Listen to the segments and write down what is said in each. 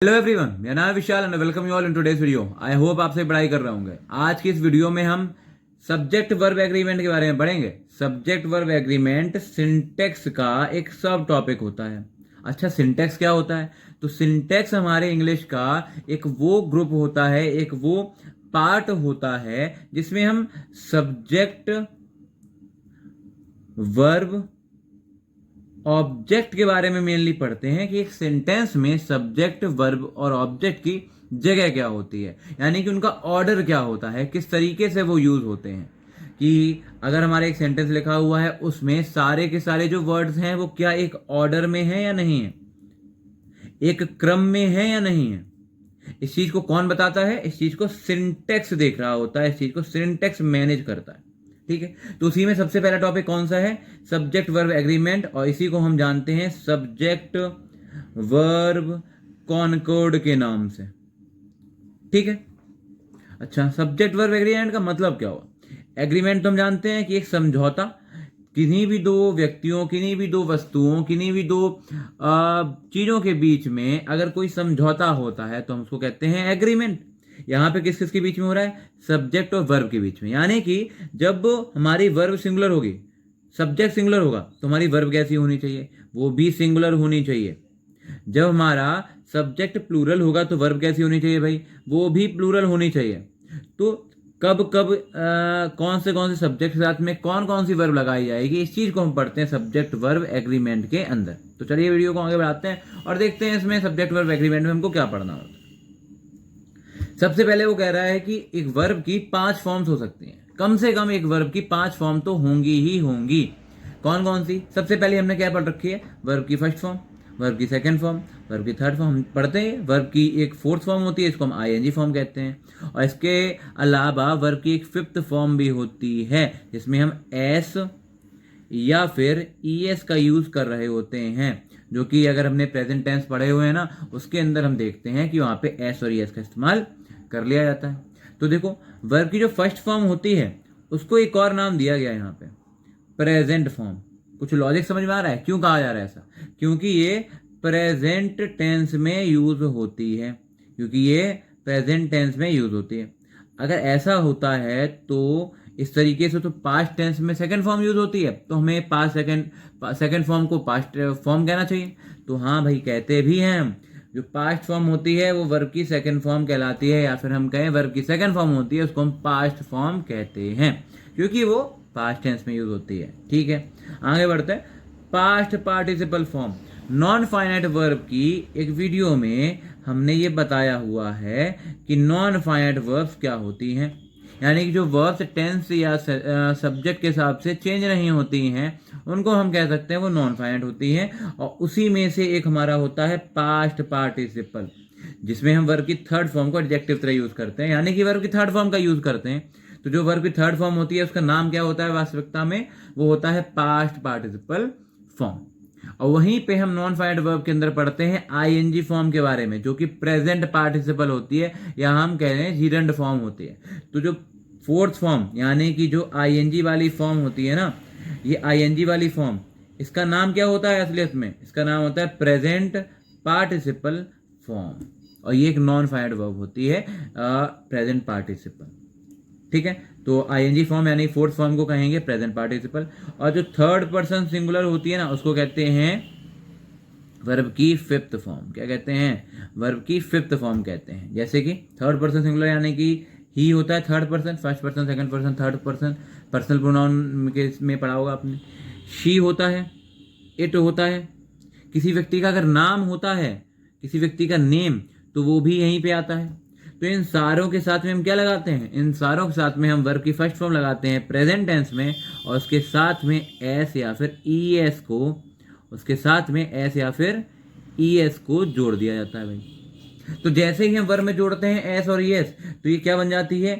Hello everyone, मेरा नाम है Vishal and welcome you all in today's video. I hope आप सभी पढ़ाई कर रहे होंगे। आज की इस वीडियो में हम सब्जेक्ट वर्ब एग्रीमेंट के बारे में पढ़ेंगे। सब्जेक्ट वर्ब एग्रीमेंट सिंटेक्स का एक सब टॉपिक होता है। अच्छा, सिंटेक्स क्या होता है? तो सिंटेक्स हमारे इंग्लिश का एक वो ग्रुप होता है, एक वो पार्ट होता है जिसमें हम सब्जेक्ट वर्ब ऑब्जेक्ट के बारे में मेनली पढ़ते हैं कि एक सेंटेंस में सब्जेक्ट वर्ब और ऑब्जेक्ट की जगह क्या होती है, यानी कि उनका ऑर्डर क्या होता है, किस तरीके से वो यूज होते हैं। कि अगर हमारे एक सेंटेंस लिखा हुआ है उसमें सारे के सारे जो वर्ड्स हैं वो क्या एक ऑर्डर में है या नहीं है, एक क्रम में है या नहीं है। इस चीज को कौन बताता है? इस चीज को सिंटेक्स देख रहा होता है, इस चीज को सिंटेक्स मैनेज करता है। ठीक है, तो उसी में सबसे पहला टॉपिक कौन सा है? सब्जेक्ट वर्ब एग्रीमेंट, और इसी को हम जानते हैं सब्जेक्ट वर्ब कॉनकॉर्ड के नाम से। ठीक है, अच्छा, सब्जेक्ट वर्ब एग्रीमेंट का मतलब क्या हुआ? एग्रीमेंट तो हम जानते हैं कि एक समझौता, किन्हीं भी दो व्यक्तियों, किन्हीं भी दो वस्तुओं, किन्हीं भी दो चीजों के बीच में अगर कोई समझौता होता है तो हम उसको कहते हैं एग्रीमेंट। यहाँ पे किस किस के बीच में हो रहा है? सब्जेक्ट और वर्ब के बीच में। यानी कि जब हमारी वर्ब सिंगुलर होगी, सब्जेक्ट सिंगुलर होगा, तो हमारी वर्ब कैसी होनी चाहिए? वो भी सिंगुलर होनी चाहिए। जब हमारा सब्जेक्ट प्लूरल होगा तो वर्ब कैसी होनी चाहिए भाई? वो भी प्लूरल होनी चाहिए। तो कब कब कौन से सब्जेक्ट के साथ में कौन कौन सी वर्ब लगाई जाएगी, इस चीज को हम पढ़ते हैं सब्जेक्ट वर्ब एग्रीमेंट के अंदर। तो चलिए वीडियो को आगे बढ़ाते हैं और देखते हैं इसमें सब्जेक्ट वर्ब एग्रीमेंट में हमको क्या पढ़ना होता है। सबसे पहले वो कह रहा है कि एक वर्ब की 5 फॉर्म्स हो सकती हैं। कम से कम एक वर्ब की 5 फॉर्म तो होंगी ही होंगी। कौन कौन सी? सबसे पहले हमने क्या पढ़ रखी है? वर्ब की फर्स्ट फॉर्म, वर्ब की सेकंड फॉर्म, वर्ब की थर्ड फॉर्म। हम पढ़ते हैं वर्ब की एक फोर्थ फॉर्म होती है, इसको हम आईएनजी फॉर्म कहते हैं। और इसके अलावा वर्ब की एक फिफ्थ फॉर्म भी होती है जिसमें हम एस या फिर ईएस का यूज कर रहे होते हैं, जो कि अगर हमने प्रेजेंट टेंस पढ़े हुए हैं ना, उसके अंदर हम देखते हैं कि वहां पे एस और ईएस का इस्तेमाल कर लिया जाता है। तो देखो, वर्ब की जो फर्स्ट फॉर्म होती है उसको एक और नाम दिया गया है यहाँ पे, प्रेजेंट फॉर्म। कुछ लॉजिक समझ में आ रहा है क्यों कहा जा रहा है ऐसा? क्योंकि ये प्रेजेंट टेंस में यूज होती है, क्योंकि ये प्रेजेंट टेंस में यूज होती है। अगर ऐसा होता है तो इस तरीके से तो पास्ट टेंस में सेकंड फॉर्म यूज होती है, तो हमें पास्ट सेकंड फॉर्म को पास्ट फॉर्म कहना चाहिए। तो हाँ भाई, कहते भी हैं हम, जो पास्ट फॉर्म होती है वो वर्ब की सेकंड फॉर्म कहलाती है, या फिर हम कहें वर्ब की सेकंड फॉर्म होती है उसको हम पास्ट फॉर्म कहते हैं, क्योंकि वो पास्ट टेंस में यूज होती है। ठीक है, आगे बढ़ते हैं। Past participle form, non finite verb की एक वीडियो में हमने ये बताया हुआ है कि नॉन फाइनाइट वर्ब्स क्या होती हैं, यानी कि जो वर्ब्स टेंस या सब्जेक्ट के हिसाब से चेंज नहीं होती हैं उनको हम कह सकते हैं वो नॉन फाइनाइट होती हैं। और उसी में से एक हमारा होता है पास्ट पार्टिसिपल, जिसमें हम वर्ब की थर्ड फॉर्म को एडजेक्टिव तरह यूज करते हैं, यानी कि वर्ब की थर्ड फॉर्म का यूज करते हैं। तो जो वर्ब की थर्ड फॉर्म होती है उसका नाम क्या होता है वास्तविकता में? वो होता है पास्ट पार्टिसिपल फॉर्म। और वहीं पे हम नॉन फाइनाइट वर्ब के अंदर पढ़ते हैं आईएनजी फॉर्म के बारे में, जो कि प्रेजेंट पार्टिसिपल होती है, या हम कह रहे हैं जीरंड फॉर्म होती है। तो जो फोर्थ फॉर्म यानी कि जो आईएनजी वाली फॉर्म होती है ना, ये आईएनजी वाली फॉर्म, इसका नाम क्या होता है असलियत में? इसका नाम होता है प्रेजेंट पार्टिसिपल फॉर्म, और ये एक नॉन फाइनाइट वर्ब होती है, प्रेजेंट पार्टिसिपल। ठीक है, तो आईएनजी फॉर्म यानी फोर्थ फॉर्म को कहेंगे प्रेजेंट पार्टिसिपल। और जो थर्ड पर्सन सिंगुलर होती है ना, उसको कहते हैं वर्ब की फिफ्थ फॉर्म। क्या कहते हैं? वर्ब की फिफ्थ फॉर्म कहते हैं। जैसे कि थर्ड पर्सन सिंगुलर यानी कि ही होता है third person, first person, second person, third person, personal pronoun के इसमें पढ़ा होगा आपने। शी होता है, इट होता है, किसी व्यक्ति का अगर नाम होता है, किसी व्यक्ति का नेम, तो वो भी यहीं पे आता है। तो इन सारों के साथ में हम क्या लगाते हैं? इन सारों के साथ में हम वर्ब की फर्स्ट फॉर्म लगाते हैं प्रेजेंट टेंस में, और उसके साथ में एस या फिर ई एस को, उसके साथ में एस या फिर ई एस को जोड़ दिया जाता है भाई। तो जैसे ही हम वर्ब में जोड़ते हैं एस और ई एस, तो ये क्या बन जाती है?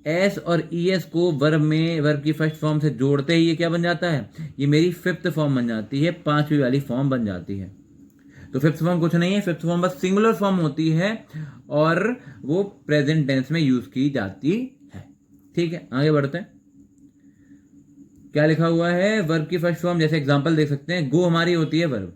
एस और ई एस को वर्ब में, वर्ब की फर्स्ट फॉर्म से जोड़ते ही ये क्या बन जाता है? ये मेरी फिफ्थ फॉर्म बन जाती है, पांचवी वाली फॉर्म बन जाती है। तो फिफ्थ फॉर्म कुछ नहीं है, फिफ्थ फॉर्म बस सिंगुलर फॉर्म होती है और वो प्रेजेंट टेंस में यूज की जाती है। ठीक है, आगे बढ़ते हैं। क्या लिखा हुआ है? वर्ब की फर्स्ट फॉर्म, जैसे एग्जांपल देख सकते हैं, गो हमारी होती है वर्ब।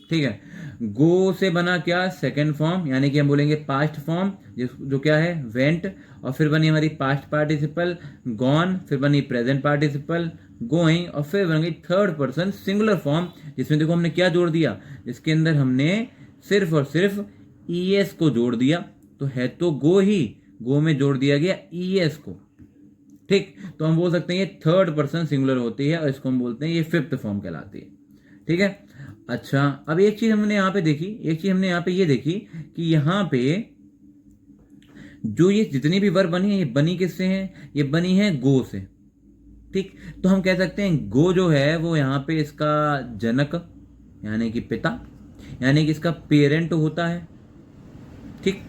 ठीक है, गो से बना क्या, सेकंड फॉर्म, यानी कि हम बोलेंगे पास्ट फॉर्म, जो क्या है वेंट, और फिर बनी हमारी पास्ट पार्टिसिपल गॉन, फिर बनी प्रेजेंट पार्टिसिपल गोइंग, और फिर बन गई थर्ड पर्सन सिंगुलर फॉर्म, जिसमें देखो हमने क्या जोड़ दिया, इसके अंदर हमने सिर्फ और सिर्फ ईएस को जोड़ दिया, तो है तो गो ही, गो में जोड़ दिया गया ईएस को। ठीक, तो हम बोल सकते हैं ये थर्ड पर्सन सिंगुलर होती है और इसको हम बोलते हैं ये फिफ्थ फॉर्म कहलाती है। ठीक है, अच्छा अब एक चीज हमने यहाँ पे देखी, एक चीज हमने यहाँ पे ये देखी कि यहाँ पे जो ये जितनी भी वर्ब बनी है ये बनी किससे हैं, ये बनी है गो से। ठीक, तो हम कह सकते हैं गो जो है वो यहाँ पे इसका जनक यानी कि पिता, यानी कि इसका पेरेंट होता है। ठीक,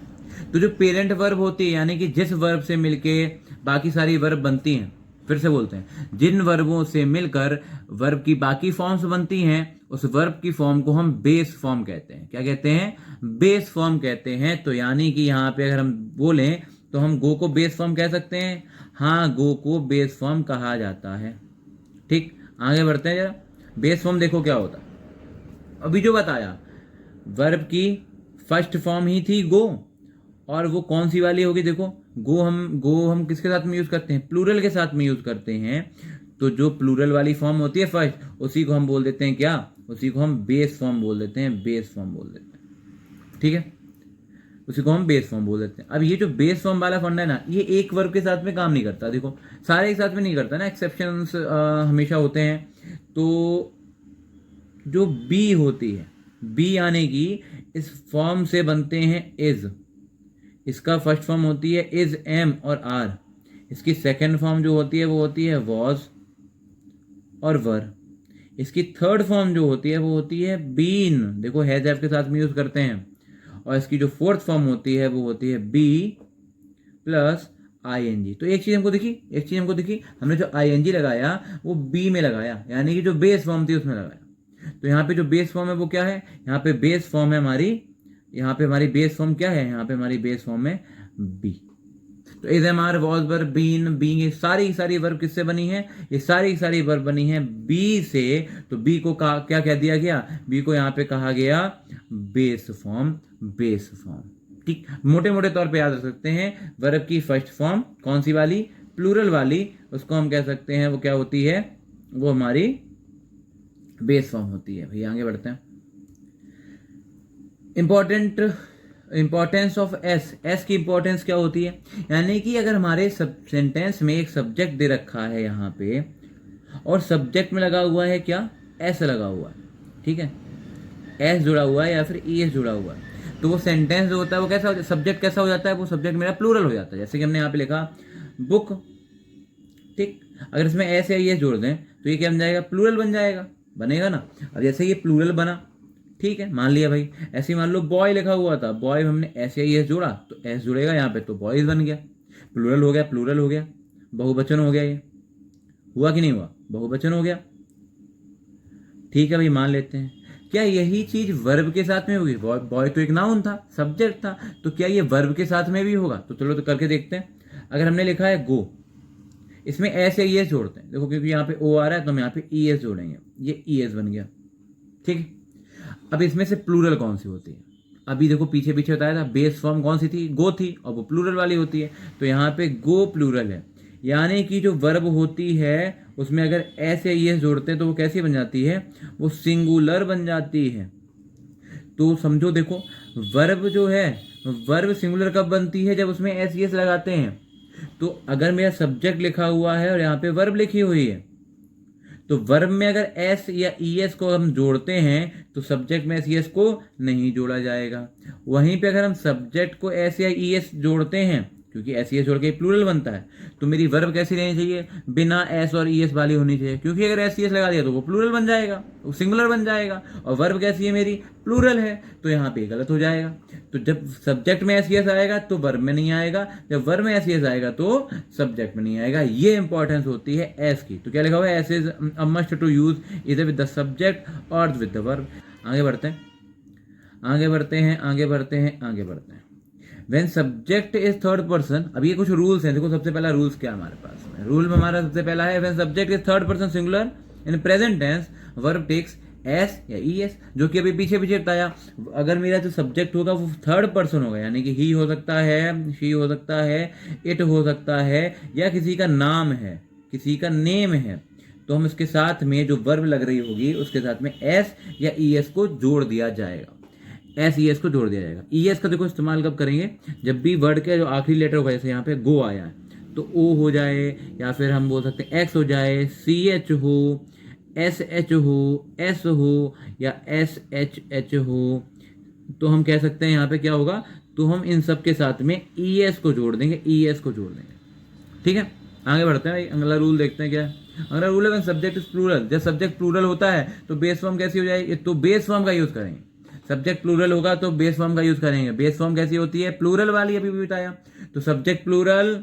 तो जो पेरेंट वर्ब होती है यानी कि जिस वर्ब से मिलके बाकी सारी वर्ब बनती हैं, फिर से बोलते हैं, जिन वर्बों से मिलकर वर्ब की बाकी फॉर्म्स बनती हैं उस वर्ब की फॉर्म को हम बेस फॉर्म कहते हैं। क्या कहते हैं, बेस फॉर्म कहते हैं। तो यानी कि यहाँ पे अगर हम बोलें तो हम गो को बेस फॉर्म कह सकते हैं, हाँ गो को बेस फॉर्म कहा जाता है। ठीक, आगे बढ़ते हैं जरा, बेस फॉर्म देखो क्या होता है। अभी जो बताया वर्ब की फर्स्ट फॉर्म ही थी गो, और वो कौन सी वाली होगी, देखो गो हम किसके साथ में यूज करते हैं, प्लूरल के साथ में यूज करते हैं। तो जो प्लूरल वाली फॉर्म होती है फर्स्ट, उसी को हम बोल देते हैं क्या, उसी को हम बेस फॉर्म बोल देते हैं, बेस फॉर्म बोल देते हैं। ठीक है, उसी को हम बेस फॉर्म बोल देते हैं। अब ये जो बेस फॉर्म वाला फंडा है ना, ये एक वर्ब के साथ में काम नहीं करता, देखो सारे एक साथ में नहीं करता ना, एक्सेप्शंस हमेशा होते हैं। तो जो बी होती है, बी आने की इस फॉर्म से बनते हैं इज, इसका फर्स्ट फॉर्म होती है इज एम और आर, इसकी सेकंड फॉर्म जो होती है वो होती है वॉज और वर, इसकी थर्ड फॉर्म जो होती है वो होती है बीन, देखो हैज हैव के साथ में यूज करते हैं, और इसकी जो फोर्थ फॉर्म होती है वो होती है बी प्लस आईएनजी। तो एक चीज हमको दिखी, हमने जो आईएनजी लगाया वो बी में लगाया, यानी कि जो बेस फॉर्म थी उसमें लगाया। तो यहाँ पे जो बेस फॉर्म है वो क्या है, यहाँ पे बेस फॉर्म है हमारी, यहाँ पे हमारी बेस फॉर्म क्या है, यहाँ पे हमारी बेस फॉर्म है बी। तो is am are was were been being, ये सारी वर्ब किससे बनी है, ये सारी वर्ब बनी है बी से। तो बी को क्या कह दिया गया, बी को यहाँ पे कहा गया बेस फॉर्म, बेस फॉर्म। ठीक, मोटे मोटे तौर पे याद रख सकते हैं, वर्ब की फर्स्ट फॉर्म कौन सी वाली, प्लूरल वाली, उसको हम कह सकते हैं वो क्या होती है, वो हमारी बेस फॉर्म होती है। भैया आगे बढ़ते हैं। इंपॉर्टेंस ऑफ एस की इंपॉर्टेंस क्या होती है, यानी कि अगर हमारे सेंटेंस में एक सब्जेक्ट दे रखा है यहाँ पे, और सब्जेक्ट में लगा हुआ है क्या, एस लगा हुआ है, ठीक है, एस जुड़ा हुआ है या फिर ई एस जुड़ा हुआ है, तो वो सेंटेंस जो होता है वो कैसा, सब्जेक्ट कैसा हो जाता है, वो सब्जेक्ट मेरा प्लूरल हो जाता है। जैसे कि हमने यहाँ पे लिखा बुक, ठीक, अगर इसमें एस या ई एस जोड़ दें तो ये क्या बन जाएगा, प्लूरल बन जाएगा, बनेगा ना। अब जैसे ये प्लूरल बना, ठीक है, मान लिया भाई, ऐसे ही मान लो बॉय लिखा हुआ था, बॉय हमने एस या ई एस जोड़ा तो एस जुड़ेगा यहाँ पे, तो बॉयज बन गया, प्लूरल हो गया, बहुवचन हो गया, ये हुआ कि नहीं हुआ, बहुवचन हो गया। ठीक है भाई, मान लेते हैं, क्या यही चीज वर्ब के साथ में होगी, बॉय तो एक नाउन था, सब्जेक्ट था, तो क्या ये वर्ब के साथ में भी होगा, तो चलो तो करके देखते हैं। अगर हमने लिखा है गो, इसमें एस या ई एस जोड़ते हैं, देखो क्योंकि यहाँ पे ओ आ रहा है तो हम यहाँ पे ई एस जोड़ेंगे, ये ई एस बन गया। ठीक है, अब इसमें से प्लूरल कौन सी होती है, अभी देखो पीछे बताया था, बेस फॉर्म कौन सी थी, गो थी, और वो प्लूरल वाली होती है, तो यहाँ पे गो प्लूरल है, यानी कि जो वर्ब होती है उसमें अगर एस या ई एस जोड़ते हैं तो वो कैसी बन जाती है, वो सिंगुलर बन जाती है। तो समझो, देखो वर्ब जो है, वर्ब सिंगुलर कब बनती है, जब उसमें एस ई एस लगाते हैं। तो अगर मेरा सब्जेक्ट लिखा हुआ है और यहाँ पे वर्ब लिखी हुई है, तो वर्ब में अगर एस या ई एस को हम जोड़ते हैं तो सब्जेक्ट में एस ई एस को नहीं जोड़ा जाएगा। वहीं पे अगर हम सब्जेक्ट को एस या ई एस जोड़ते हैं, क्योंकि एस ई एस जोड़ के प्लूरल बनता है, तो मेरी वर्ब कैसी रहनी चाहिए, बिना एस और ई एस वाली होनी चाहिए, क्योंकि अगर एस ई एस लगा दिया तो वो प्लूरल बन जाएगा, वो सिंगुलर बन जाएगा, और वर्ब कैसी है मेरी, प्लूरल है, तो यहाँ पे गलत हो जाएगा। तो जब सब्जेक्ट में एस ई एस आएगा तो वर्ब में नहीं आएगा, जब वर्ब में एस ई एस आएगा तो सब्जेक्ट में नहीं आएगा। ये इंपॉर्टेंस होती है एस की। तो क्या लिखा हुआ है, S is a must to use इधर विद द सब्जेक्ट और विद द वर्ब। आगे बढ़ते हैं। When subject is third person, अब ये कुछ रूल्स हैं, देखो सबसे पहला रूल्स क्या है हमारे पास में, रूल में हमारा सबसे पहला है when subject is third person singular in present tense verb takes S या ई एस, जो कि अभी पीछे पीछे बताया। अगर मेरा जो सब्जेक्ट होगा वो थर्ड पर्सन होगा, यानी कि ही हो सकता है, शी हो सकता है, इट हो सकता है, या किसी का नाम है, किसी का नेम है, तो हम इसके साथ में जो वर्ब लग रही होगी उसके साथ में एस या ई एस को जोड़ दिया जाएगा। एस ई एस को जोड़ दिया जाएगा। ई एस का देखो इस्तेमाल कब करेंगे, जब भी वर्ड के जो आखिरी लेटर होगा, जैसे यहाँ पे गो आया है तो ओ हो जाए, या फिर हम बोल सकते हैं एक्स हो जाए, सी एच हो, एस एच हो, एस हो, या एस एच एच हो, तो हम कह सकते हैं यहाँ पे क्या होगा, तो हम इन सब के साथ में ई एस को जोड़ देंगे, ई एस को जोड़ देंगे। ठीक है, आगे बढ़ते हैं भाई, अगला रूल देखते हैं क्या है। अगला रूल है सब्जेक्ट इज प्लूरल, जब सब्जेक्ट प्लूरल होता है तो बेस फॉर्म कैसी हो जाएगी, तो बेस फॉर्म का यूज करेंगे। सब्जेक्ट प्लूरल होगा तो बेस फॉर्म का यूज करेंगे। बेस फॉर्म कैसी होती है, प्लूरल वाली, अभी भी बताया। तो सब्जेक्ट प्लूरल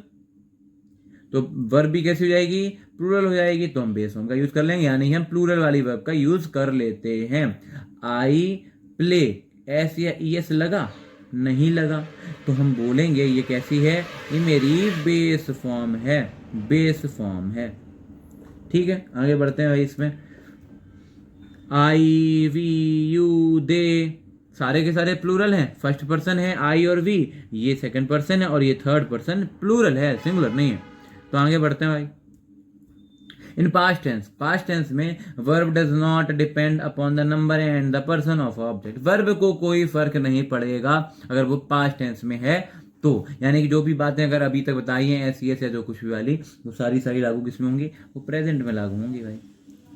तो वर्ब भी कैसी हो जाएगी, प्लूरल हो जाएगी, तो हम बेस फॉर्म का यूज कर लेंगे, यानी हम प्लूरल वाली वर्ब का यूज कर लेते हैं। आई प्ले, एस या ई एस लगा, नहीं लगा, तो हम बोलेंगे ये कैसी है, ये मेरी बेस फॉर्म है, बेस फॉर्म है। ठीक है, आगे बढ़ते हैं भाई। इसमें आई, वी, यू, दे, सारे के सारे प्लूरल हैं, फर्स्ट पर्सन है आई और वी, ये सेकंड पर्सन है, और ये थर्ड पर्सन प्लूरल है, सिंगुलर नहीं है। तो आगे बढ़ते हैं भाई। In past tense, past tense में verb does not depend upon the number and the person of object. Verb को कोई फर्क नहीं पड़ेगा अगर वो पास्ट टेंस में है तो, यानी कि जो भी बातें अगर अभी तक बताई हैं एस या जो कुछ भी वाली, वो सारी लागू किसमें होंगी, वो प्रेजेंट में लागू होंगी भाई,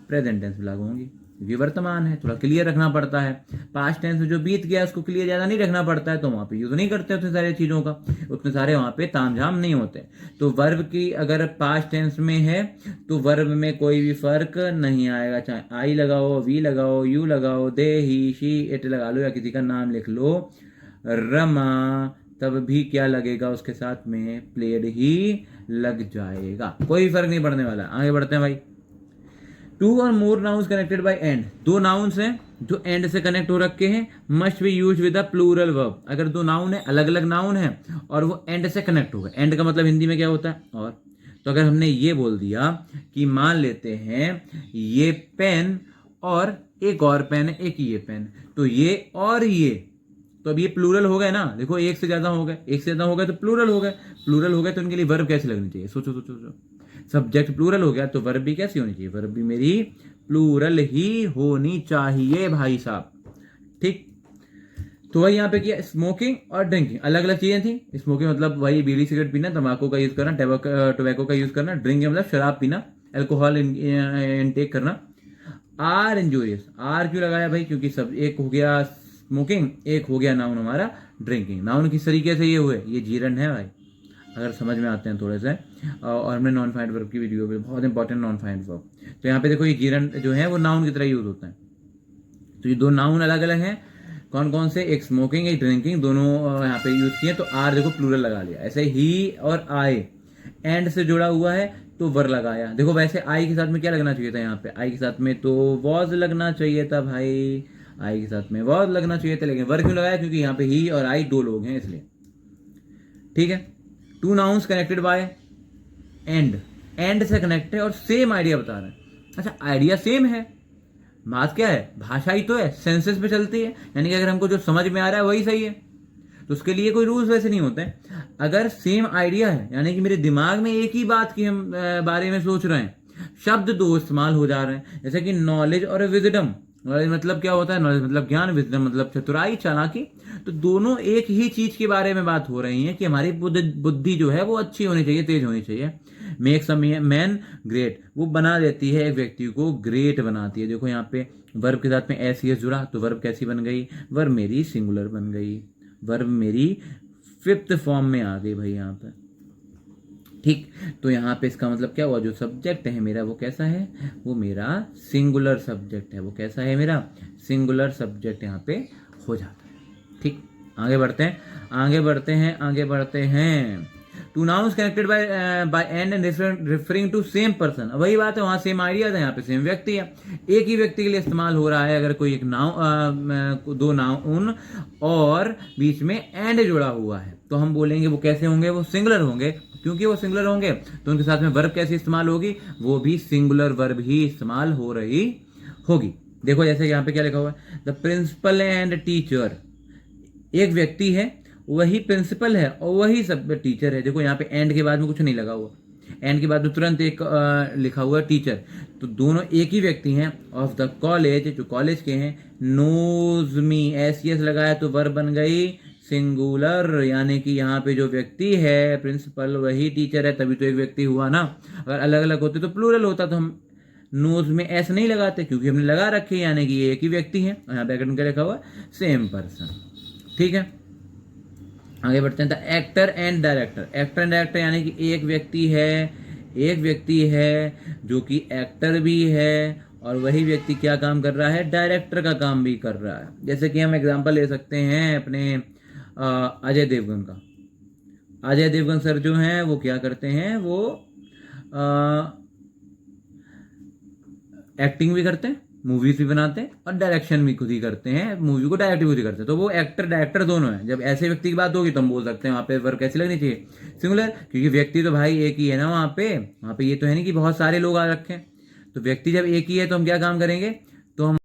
प्रेजेंट टेंस में लागू होंगी। ये वर्तमान है, थोड़ा क्लियर रखना पड़ता है। पास्ट टेंस में जो बीत गया उसको क्लियर ज्यादा नहीं रखना पड़ता है, तो वहां पे यूज नहीं करते उतने सारे चीजों का, उतने सारे वहां पे तामझाम नहीं होते। तो वर्ब की अगर पास्ट टेंस में है तो वर्ब में कोई भी फर्क नहीं आएगा, चाहे आई लगाओ, वी लगाओ, यू लगाओ, दे, ही, शी, इट लगा लो, या किसी का नाम लिख लो, रमा, तब भी क्या लगेगा उसके साथ में, प्लेड ही लग जाएगा, कोई फर्क नहीं पड़ने वाला। आगे बढ़ते हैं भाई। Two or more nouns connected by and, दो नाउन्स हैं जो एंड से कनेक्ट हो रखे हैं, must be use with a plural verb. अगर दो नाउन है, अलग अलग नाउन है, और वो एंड से कनेक्ट हो गए, एंड का मतलब हिंदी में क्या होता है, और, तो अगर हमने ये बोल दिया कि मान लेते हैं ये पेन और एक और पेन है, एक ये पेन, तो ये और ये, तो अब ये प्लूरल हो गए ना, देखो एक से ज्यादा हो गए, एक से ज्यादा हो गए तो प्लूरल हो गए, प्लूरल हो गए तो उनके लिए वर्ब कैसी लगनी चाहिए, सोचो सोचो सोचो। सब्जेक्ट प्लूरल हो गया तो वर्ब भी कैसी होनी चाहिए, वर्ब भी मेरी प्लूरल ही होनी चाहिए भाई साहब। ठीक, तो वही यहाँ पे किया, स्मोकिंग और ड्रिंकिंग अलग अलग चीजें थी। स्मोकिंग मतलब वही बीड़ी सिगरेट पीना, तंबाकू का यूज करना, टोबैको का यूज करना, ड्रिंकिंग मतलब शराब पीना, अल्कोहल इनटेक करना। आर इंजूरियस, आर क्यों लगाया भाई, क्योंकि सब एक हो गया स्मोकिंग, एक हो गया नाउन हमारा ड्रिंकिंग। नाउन किस तरीके से ये हुए, ये जीरन है भाई, अगर समझ में आते हैं थोड़े से। और हमने नॉन फाइंड वर्ब की वीडियो पे, बहुत इंपॉर्टेंट नॉन फाइंड वर्ब, तो यहाँ पे देखो ये जीरन जो है वो नाउन की तरह यूज होता है। तो ये दो नाउन अलग अलग हैं, कौन कौन से, एक स्मोकिंग एक ड्रिंकिंग, दोनों यहाँ पे यूज किए, तो आर देखो प्लूरल लगा लिया। ऐसे ही और आई एंड से जुड़ा हुआ है तो वर लगाया। देखो वैसे आई के साथ में क्या लगना चाहिए था, यहाँ पे आई के साथ में तो वॉज लगना चाहिए था भाई, आई के साथ में वॉज लगना चाहिए था, लेकिन वर क्यों लगाया, क्योंकि यहाँ पे ही और आई दो लोग हैं इसलिए। ठीक है, to nouns connected by and, and से कनेक्ट है और सेम आइडिया बता रहे हैं। अच्छा, आइडिया सेम है, बात क्या है, भाषा ही तो है, सेंसेस पे चलती है, यानी कि अगर हमको जो समझ में आ रहा है वही सही है, तो उसके लिए कोई रूल्स वैसे नहीं होते हैं। अगर सेम आइडिया है, यानी कि मेरे दिमाग में एक ही बात की हम बारे में सोच रहे हैं, शब्द दो इस्तेमाल हो जा रहे हैं, जैसे कि नॉलेज और विजडम। नॉलेज मतलब क्या होता है, नॉलेज मतलब ज्ञान, विजडम मतलब चतुराई, चालाकी, तो दोनों एक ही चीज के बारे में बात हो रही है कि हमारी बुद्धि जो है वो अच्छी होनी चाहिए, तेज होनी चाहिए। मेक्स अ मैन ग्रेट, वो बना देती है एक व्यक्ति को, ग्रेट बनाती है। देखो यहाँ पे वर्ब के साथ में एस एस जुड़ा, तो वर्ब कैसी बन गई, वर्ब मेरी सिंगुलर बन गई, वर्ब मेरी फिफ्थ फॉर्म में आ गई भाई यहाँ पे। ठीक, तो यहाँ पे इसका मतलब क्या हुआ, जो सब्जेक्ट है मेरा वो कैसा है, वो मेरा सिंगुलर सब्जेक्ट है, वो कैसा है, मेरा सिंगुलर सब्जेक्ट यहाँ पे हो जाता है। ठीक, आगे बढ़ते हैं, आगे बढ़ते हैं, आगे बढ़ते हैं। Two nouns connected by and and referring to same person, वही बात है, वहां सेम आइडिया था, यहाँ पे सेम व्यक्ति है, एक ही व्यक्ति के लिए इस्तेमाल हो रहा है। अगर कोई एक दो नाउन और बीच में एंड जुड़ा हुआ है तो हम बोलेंगे वो कैसे होंगे, वो सिंगुलर होंगे। क्योंकि वो सिंगुलर होंगे तो उनके साथ में वर्ब कैसे इस्तेमाल होगी, वो भी सिंगुलर वर्ब ही इस्तेमाल हो रही होगी। देखो जैसे यहाँ पे क्या लिखा हुआ है, द प्रिंसिपल एंड टीचर, एक व्यक्ति है, वही प्रिंसिपल है और वही सब टीचर है। देखो यहाँ पे एंड के बाद में कुछ नहीं लगा हुआ, एंड के बाद में तुरंत एक लिखा हुआ टीचर, तो दोनों एक ही व्यक्ति हैं। ऑफ द कॉलेज, जो कॉलेज के हैं, नोज मी, एस यस लगाया तो वर्ब बन गई सिंगुलर, यानी कि यहाँ पे जो व्यक्ति है प्रिंसिपल वही टीचर है, तभी तो एक व्यक्ति हुआ ना। अगर अलग अलग होते तो प्लूरल होता, तो हम नोज में एस नहीं लगाते क्योंकि हमने लगा रखे, यानी कि ये एक ही व्यक्ति है। यहाँ पे क्या लिखा हुआ, सेम पर्सन। ठीक है, आगे बढ़ते हैं। The actor and director, actor and director यानी कि एक व्यक्ति है जो कि एक्टर भी है और वही व्यक्ति क्या काम कर रहा है, डायरेक्टर का काम भी कर रहा है। जैसे कि हम एग्जांपल ले सकते हैं अपने अजय देवगन का। अजय देवगन सर जो हैं वो क्या करते हैं, वो एक्टिंग भी करते हैं, मूवीज भी बनाते हैं और डायरेक्शन भी खुद ही करते हैं, मूवी को डायरेक्ट भी खुद ही करते हैं। तो वो एक्टर डायरेक्टर दोनों हैं। जब ऐसे व्यक्ति की बात होगी तो हम बोल सकते हैं वहाँ पे वर्ब कैसी लगनी चाहिए, सिंगुलर, क्योंकि व्यक्ति तो भाई एक ही है ना वहाँ पे ये तो है नहीं कि बहुत सारे लोग आ रखे हैं। तो व्यक्ति जब एक ही है तो हम क्या काम करेंगे, तो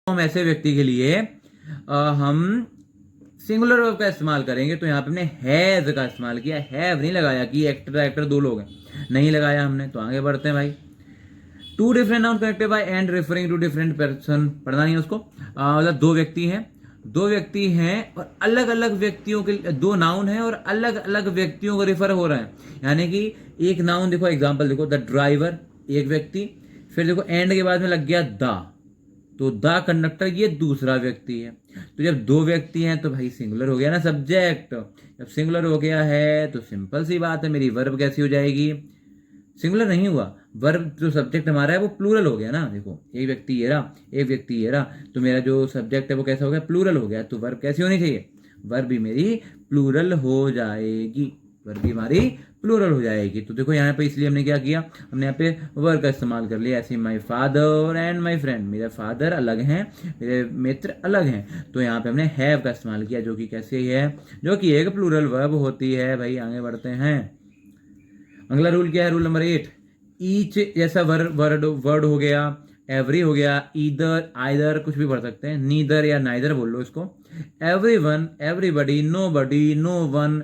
हम ऐसे व्यक्ति के लिए हम सिंगुलर वर्ब का इस्तेमाल करेंगे। तो यहाँ पे हमने हैज का इस्तेमाल किया, हैव नहीं लगाया कि एक्टर एक्टर दो लोग हैं, नहीं लगाया हमने। तो आगे बढ़ते हैं भाई। Two different noun connected by and referring to different person, पढ़ना नहीं है उसको, मतलब दो व्यक्ति हैं और अलग अलग व्यक्तियों के, दो नाउन है और अलग अलग व्यक्तियों को रेफर हो रहा है। यानी कि एक नाउन, देखो एग्जांपल देखो, द ड्राइवर एक व्यक्ति, फिर देखो एंड के बाद में लग गया द, तो द कंडक्टर ये दूसरा व्यक्ति है। तो जब दो व्यक्ति हैं तो भाई सिंगुलर हो गया ना सब्जेक्ट। जब सिंगुलर हो गया है तो सिंपल सी बात है, मेरी वर्ब कैसी हो जाएगी, सिंगुलर नहीं हुआ, वर्ब जो सब्जेक्ट हमारा है वो प्लूरल हो गया ना। देखो एक व्यक्ति ये रहा, तो मेरा जो सब्जेक्ट है वो कैसा हो गया, प्लूरल हो गया। तो वर्ब कैसी होनी चाहिए, वर्ब भी मेरी प्लूरल हो जाएगी, वर्ब भी हमारी प्लूरल हो जाएगी। तो देखो यहाँ पे इसलिए हमने क्या किया, हमने यहाँ पे वर्ब का इस्तेमाल कर लिया। ऐसे my father and my friend, मेरे फादर अलग हैं, मेरे मित्र अलग हैं, तो यहाँ पे हमने हैव का इस्तेमाल किया, जो कि कैसे है, जो कि एक प्लूरल वर्ब होती है। भाई आगे बढ़ते हैं। अगला रूल क्या है, रूल नंबर 8, ईच जैसा वर्ड हो गया, एवरी हो गया, ईदर आइदर कुछ भी पढ़ सकते हैं, नीदर या नाइदर बोल लो इसको, everyone everybody, nobody no one,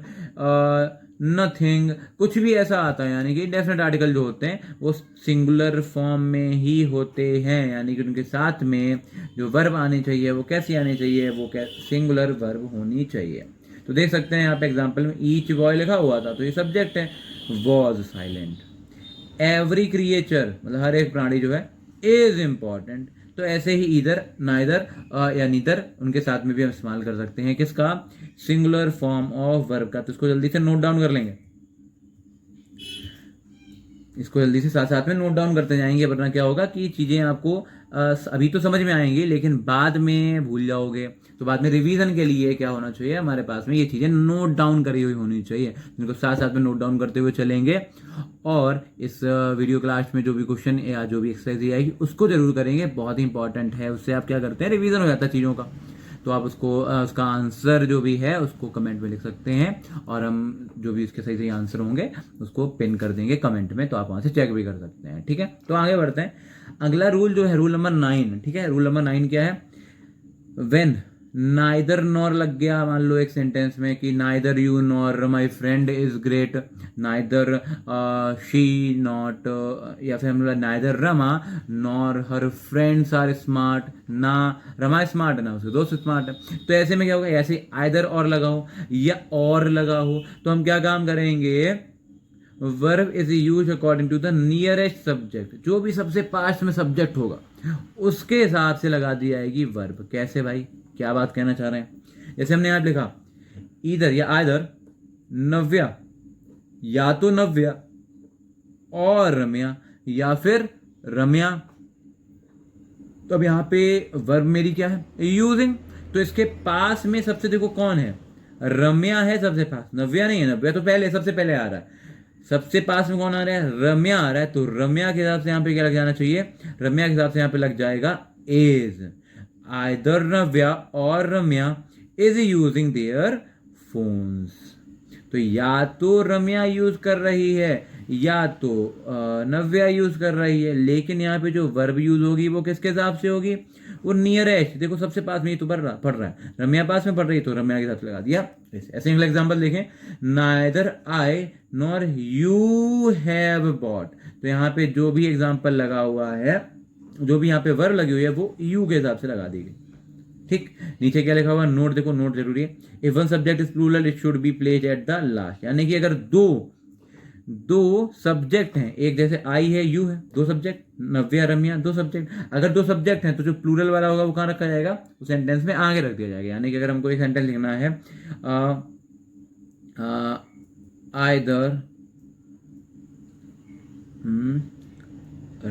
nothing, कुछ भी ऐसा आता है। यानी कि डेफिनेट आर्टिकल जो होते हैं वो सिंगुलर फॉर्म में ही होते हैं, यानी कि उनके साथ में जो वर्ब आनी चाहिए वो कैसी आनी चाहिए, वो सिंगुलर वर्ब होनी चाहिए। तो देख सकते हैं यहाँ पे एग्जाम्पल में ईच बॉय लिखा हुआ था, तो ये सब्जेक्ट है, वॉज साइलेंट। एवरी क्रिएचर मतलब हर एक प्राणी जो है, इज इंपॉर्टेंट। तो ऐसे ही इधर नाइदर या नीदर उनके साथ में भी हम इस्तेमाल कर सकते हैं, किसका, सिंगुलर फॉर्म ऑफ वर्ब का। तो इसको जल्दी से नोट डाउन कर लेंगे, इसको जल्दी से साथ साथ में नोट डाउन करते जाएंगे, वरना क्या होगा कि चीजें आपको अभी तो समझ में आएंगी लेकिन बाद में भूल जाओगे। तो बाद में रिवीजन के लिए क्या होना चाहिए, हमारे पास में ये चीजें नोट डाउन करी हुई होनी चाहिए, जिनको साथ साथ में नोट डाउन करते हुए चलेंगे। और इस वीडियो क्लास में जो भी क्वेश्चन या जो भी एक्सरसाइज आएगी उसको जरूर करेंगे, बहुत ही इंपॉर्टेंट है, उससे आप क्या करते हैं, रिवीजन हो जाता है चीज़ों का। तो आप उसको उसका आंसर जो भी है उसको कमेंट में लिख सकते हैं, और हम जो भी इसके सही सही आंसर होंगे उसको पिन कर देंगे कमेंट में, तो आप वहाँ से चेक भी कर सकते हैं। ठीक है, तो आगे बढ़ते हैं। अगला रूल जो है रूल नंबर 9। ठीक है, रूल नंबर 9 क्या है, व्हेन नाइदर नॉर लग गया, मान लो एक सेंटेंस में कि neither you nor my friend is great, neither she not, या फिर हम लोग neither Rama nor her friends are smart, ना रमा स्मार्ट है ना उसके दोस्त स्मार्ट है। तो ऐसे में क्या होगा, ऐसे आइदर और लगा हो या और लगा हो तो हम क्या काम करेंगे, verb is use according to the nearest subject, जो भी सबसे पास में सब्जेक्ट होगा उसके हिसाब से लगा दी जाएगी वर्ब। कैसे भाई, क्या बात कहना चाह रहे हैं, जैसे हमने यहां लिखा इधर या आइदर नव्या, या तो नव्या और रम्या, या फिर रम्या। तो अब यहां पे वर्ब मेरी क्या है, यूजिंग। तो इसके पास में सबसे देखो कौन है, रम्या है सबसे पास, नव्या नहीं है, नव्या तो पहले सबसे पहले आ रहा है, सबसे पास में कौन आ रहा है, रम्या आ रहा है। तो रम्या के हिसाब से यहां पे क्या लग जाना चाहिए, रम्या के हिसाब से यहां पे लग जाएगा इज। आइदर नव्या और रम्या इज यूजिंग देयर फोन्स। तो या तो रम्या यूज कर रही है या तो नव्या यूज कर रही है, लेकिन यहाँ पे जो वर्ब यूज होगी वो किसके हिसाब से होगी, वो नियरेस्ट, देखो सबसे पास में ही तो पढ़ रहा है, रम्या पास में पढ़ रही है तो रम्या के साथ लगा दिया। ऐसे एग्जाम्पल देखें, neither I nor you have bought, तो यहाँ पे जो भी एग्जाम्पल लगा हुआ है, जो भी यहाँ पे वर्ब लगी हुई है वो यू के हिसाब से लगा दी गई। ठीक, नीचे क्या लिखा हुआ, नोट देखो, नोट जरूरी है। If one subject is plural it should be placed at the last, यानी कि अगर दो सब्जेक्ट हैं, एक जैसे आई है यू है, दो सब्जेक्ट, नव्या रम्या दो सब्जेक्ट, अगर दो सब्जेक्ट हैं तो जो प्लूरल वाला होगा वो कहाँ रखा जाएगा, उस सेंटेंस में आगे रख दिया जाएगा। यानी कि अगर हमको एक सेंटेंस लिखना है आइदर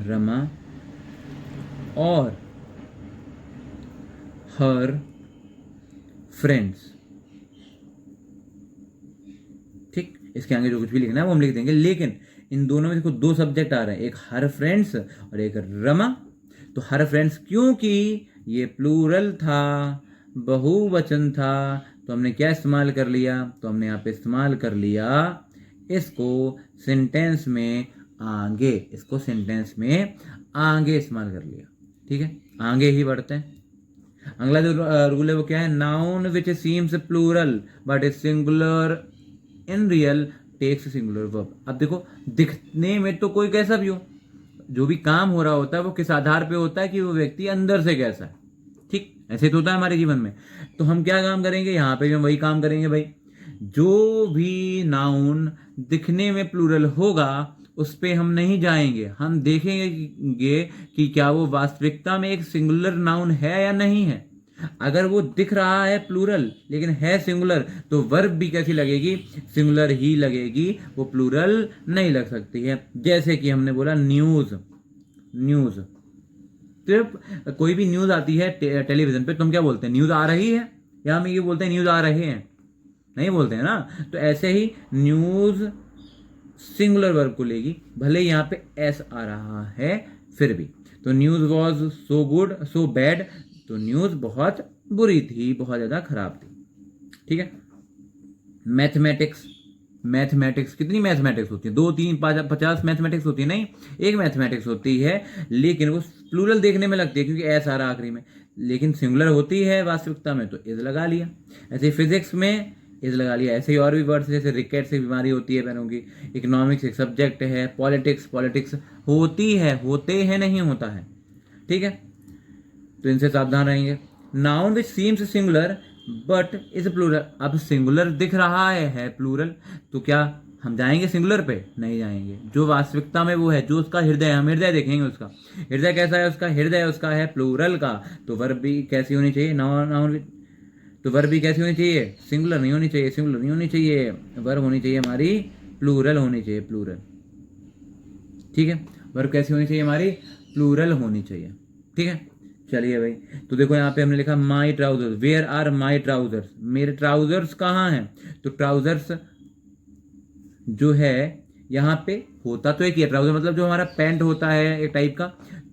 रमा और हर फ्रेंड्स, ठीक, इसके आगे जो कुछ भी लिखना है वो हम लिख देंगे। लेकिन इन दोनों में देखो दो सब्जेक्ट आ रहे हैं, एक हर फ्रेंड्स और एक रमा। तो हर फ्रेंड्स क्योंकि ये प्लूरल था, बहुवचन था, तो हमने क्या इस्तेमाल कर लिया, तो हमने यहाँ पे इस्तेमाल कर लिया इसको सेंटेंस में आगे, इसको सेंटेंस में आगे इस्तेमाल कर लिया। ठीक है, आगे ही बढ़ते हैं। अगला जो रूल है वो क्या है, noun which seems plural but is singular in real takes singular verb. अब देखो, दिखने में तो कोई कैसा भी हो, जो भी काम हो रहा होता है वो किस आधार पे होता है कि वो व्यक्ति अंदर से कैसा है। ठीक, ऐसे तो होता है हमारे जीवन में। तो हम क्या काम करेंगे, यहाँ पे भी हम वही काम करेंगे भाई, जो भी नाउन दिखने में प्लूरल होगा उस पे हम नहीं जाएंगे, हम देखेंगे कि क्या वो वास्तविकता में एक सिंगुलर नाउन है या नहीं है। अगर वो दिख रहा है प्लूरल लेकिन है सिंगुलर, तो वर्ब भी कैसी लगेगी, सिंगुलर ही लगेगी, वो प्लूरल नहीं लग सकती है। जैसे कि हमने बोला न्यूज, न्यूज, तो कोई भी न्यूज आती है टेलीविजन पे तो हम क्या बोलते हैं, न्यूज आ रही है, या हम ये बोलते हैं न्यूज आ रहे हैं, नहीं बोलते हैं ना। तो ऐसे ही न्यूज सिंगुलर वर्ब को लेगी, भले यहाँ पे एस आ रहा है फिर भी। तो news was so good so bad, तो न्यूज बहुत बुरी थी, बहुत ज्यादा खराब थी। ठीक है, मैथमेटिक्स, मैथमेटिक्स कितनी मैथमेटिक्स होती है, 2 3 5 50 मैथमेटिक्स होती है, नहीं, एक मैथमेटिक्स होती है, लेकिन वो प्लूरल देखने में लगती है क्योंकि एस आ रहा आखिरी में, लेकिन सिंगुलर होती है वास्तविकता में, तो इज लगा लिया। ऐसे फिजिक्स में इज लगा लिया। ऐसे ही और भी वर्ड्स, जैसे रिकेट से बीमारी होती है पैरों की, इकोनॉमिक्स एक सब्जेक्ट है, पॉलिटिक्स, पॉलिटिक्स होती है, होते हैं नहीं होता है। ठीक है, तो इनसे सावधान रहेंगे। Noun which seems singular but is plural, अब सिंगुलर दिख रहा है प्लूरल, तो क्या हम जाएंगे सिंगुलर पे, नहीं जाएंगे। जो वास्तविकता में वो है, जो उसका हृदय, हम हृदय देखेंगे, उसका हृदय कैसा है, उसका हृदय उसका है प्लूरल का, तो वर्ब भी कैसी होनी चाहिए, नाउन, तो वर्ब भी कैसी होनी चाहिए, सिंगुलर नहीं होनी चाहिए, सिंगुलर नहीं होनी चाहिए, वर्ब होनी चाहिए हमारी प्लूरल होनी चाहिए, प्लूरल। ठीक है, वर्ब कैसी होनी चाहिए हमारी, प्लूरल होनी चाहिए। ठीक है, चलिए भाई, तो देखो यहाँ पे हमने लिखा my trousers, where are my trousers, मेरे ट्राउजर्स कहाँ हैं। तो ट्राउजर्स जो है यहाँ पे होता तो एक ही है, ट्राउजर मतलब जो हमारा पैंट होता है एक टाइप का,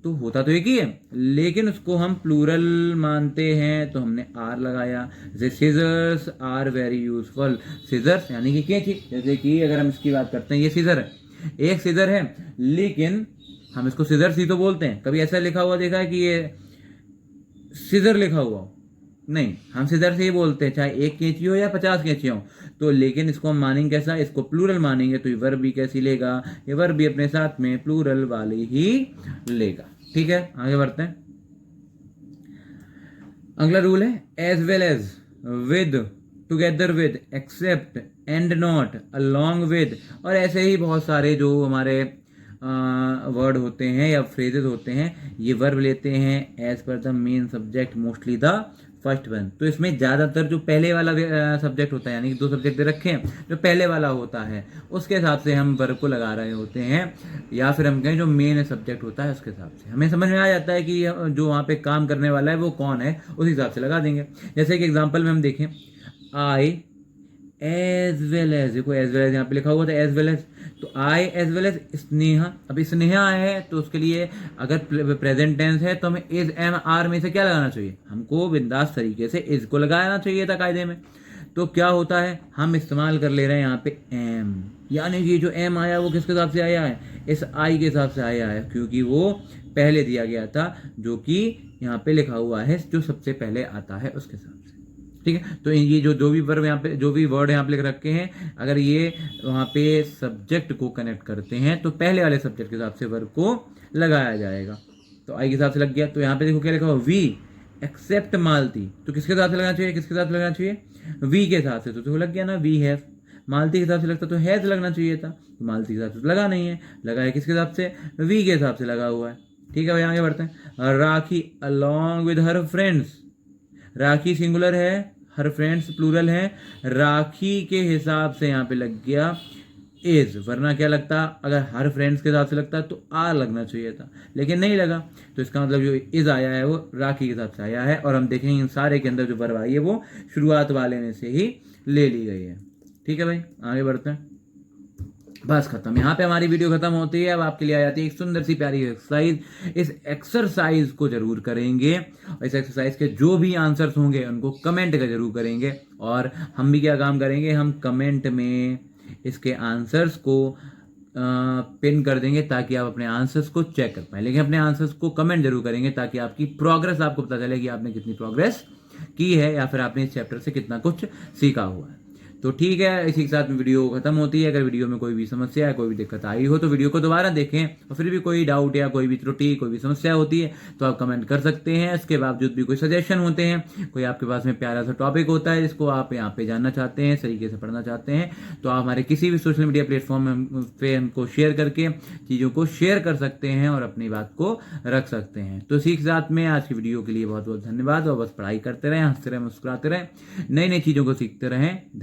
तो होता तो एक ही है, लेकिन उसको हम प्लूरल मानते हैं तो हमने आर लगाया। जैसे scissors are very useful, scissors यानी कि कैंची, जैसे कि अगर हम इसकी बात करते हैं, ये सीजर है, एक सीजर है, लेकिन हम इसको सीजर्स ही तो बोलते हैं। कभी ऐसा लिखा हुआ देखा है कि ये सीजर लिखा हुआ हो, नहीं, हम सीजर से ही बोलते हैं, चाहे एक कैंची हो या 50 कैंची हो। तो लेकिन इसको हम मानेंगे कैसा, इसको प्लूरल मानेंगे, तो ये वर्ब भी कैसी लेगा, ये वर्ब भी अपने साथ में प्लूरल वाली ही लेगा। ठीक है, आगे बढ़ते हैं। अगला रूल है as well as, with, together with, except, and not, along with, और ऐसे ही बहुत सारे जो हमारे वर्ड होते हैं या फ्रेजेस होते हैं, ये वर्ब लेते हैं एज पर the main subject, mostly the first one. तो इसमें ज़्यादातर जो पहले वाला सब्जेक्ट होता है, यानी कि 2 सब्जेक्ट रखे हैं, जो पहले वाला होता है उसके हिसाब से हम वर्ब को लगा रहे होते हैं, या फिर हम कहें जो मेन सब्जेक्ट होता है उसके हिसाब से हमें समझ में आ जाता है कि जो वहाँ पे काम करने वाला है वो कौन है, उस हिसाब से लगा देंगे। जैसे कि एग्जाम्पल में हम देखें, आई एज वेल एज, देखो एज वेल एज यहाँ पे लिखा हुआ था, एज वेल एज, तो I as well as Sneha. अब स्नेहा है तो उसके लिए अगर प्रेजेंट टेंस है तो हमें इज एम आर में से क्या लगाना चाहिए, हमको बिंदास तरीके से इज को लगाना चाहिए था कायदे में। तो क्या होता है, हम इस्तेमाल कर ले रहे हैं यहाँ पे एम, यानी कि जो एम आया वो किसके हिसाब से आया है, इस आई के हिसाब से आया है, क्योंकि वो पहले दिया गया था, जो कि यहाँ पे लिखा हुआ है जो सबसे पहले आता है उसके हिसाब से। ठीक है, तो ये जो भी वर्ब यहाँ पे, जो भी वर्ड यहाँ पे लिख रखे हैं, अगर ये वहाँ पे सब्जेक्ट को कनेक्ट करते हैं तो पहले वाले सब्जेक्ट के हिसाब से वर्ब को लगाया जाएगा। तो आई के हिसाब से लग गया। तो यहाँ पे देखो क्या लिखा हुआ, वी एक्सेप्ट मालती, तो किसके साथ लगाना चाहिए, किसके साथ लगाना चाहिए, वी के साथ से। तो लग गया ना वी हैव। मालती के हिसाब से लगता तो हैज लगना चाहिए था, तो मालती के हिसाब से तो लगा नहीं है, लगा है किसके हिसाब से, वी के हिसाब से लगा हुआ है। ठीक है भाई, आगे बढ़ते हैं। Rakhi along with her friends, Rakhi singular है, हर फ्रेंड्स प्लूरल है, राखी के हिसाब से यहाँ पे लग गया इज, वरना क्या लगता, अगर हर फ्रेंड्स के हिसाब से लगता तो आर लगना चाहिए था, लेकिन नहीं लगा। तो इसका मतलब जो इज आया है वो राखी के हिसाब से आया है, और हम देखेंगे इन सारे के अंदर जो वर्ब आई है वो शुरुआत वाले में से ही ले ली गई है। ठीक है भाई, आगे बढ़ते हैं। बस खत्म, यहाँ पे हमारी वीडियो खत्म होती है। अब आपके लिए आ जाती है एक सुंदर सी प्यारी एक्सरसाइज। इस एक्सरसाइज को जरूर करेंगे, और इस एक्सरसाइज के जो भी आंसर्स होंगे उनको कमेंट का जरूर करेंगे, और हम भी क्या काम करेंगे, हम कमेंट में इसके आंसर्स को पिन कर देंगे ताकि आप अपने आंसर्स को चेक कर पाए। लेकिन अपने आंसर्स को कमेंट जरूर करेंगे ताकि आपकी प्रोग्रेस, आपको पता चले कि आपने कितनी प्रोग्रेस की है, या फिर आपने इस चैप्टर से कितना कुछ सीखा हुआ है। तो ठीक है, इसी के साथ में वीडियो खत्म होती है। अगर वीडियो में कोई भी समस्या है, कोई भी दिक्कत आई हो तो वीडियो को दोबारा देखें, और फिर भी कोई डाउट या कोई भी त्रुटि, कोई भी समस्या होती है तो आप कमेंट कर सकते हैं। इसके बावजूद भी कोई सजेशन होते हैं, कोई आपके पास में प्यारा सा टॉपिक होता है जिसको आप यहाँ पे जानना चाहते हैं, तरीके से पढ़ना चाहते हैं, तो आप हमारे किसी भी सोशल मीडिया प्लेटफॉर्म पे हमको शेयर करके चीज़ों को शेयर कर सकते हैं और अपनी बात को रख सकते हैं। तो इसी के साथ में आज की वीडियो के लिए बहुत बहुत धन्यवाद, और बस पढ़ाई करते रहें, हंसते रहें, मुस्कुराते रहें, नई नई चीज़ों को सीखते रहें।